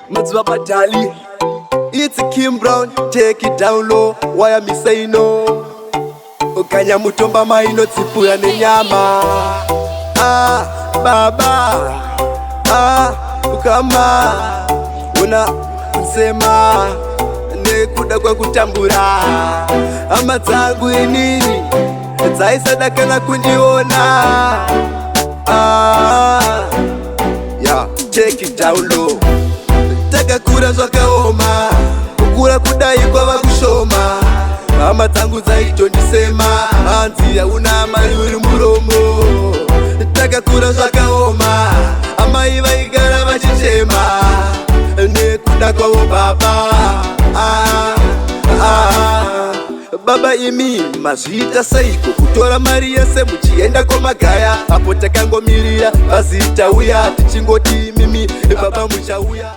Mazuva Badali, it's Kim Brown, take it down low. Why am I saying no? Okanya mutomba maino tsipuya nenyama. Baba, ukama una nsema nekuda kwa kutambura ama dzangu inini dzaisadaka na kundiona. Yeah, take it down low. Takakura zvakaoma, kukura kudai kwava kushoma. Hama dzangu dzaitondisema, hanzi hauna mari uri muromo. Takakura zvakaoma, amai vaigara vachichema nekuda kwavo baba. Baba imi mazviita seiko kutora mari yese muchienda kwamagaya? Apo takangomirira bhazi tauya tichingoti mimi baba muchauya.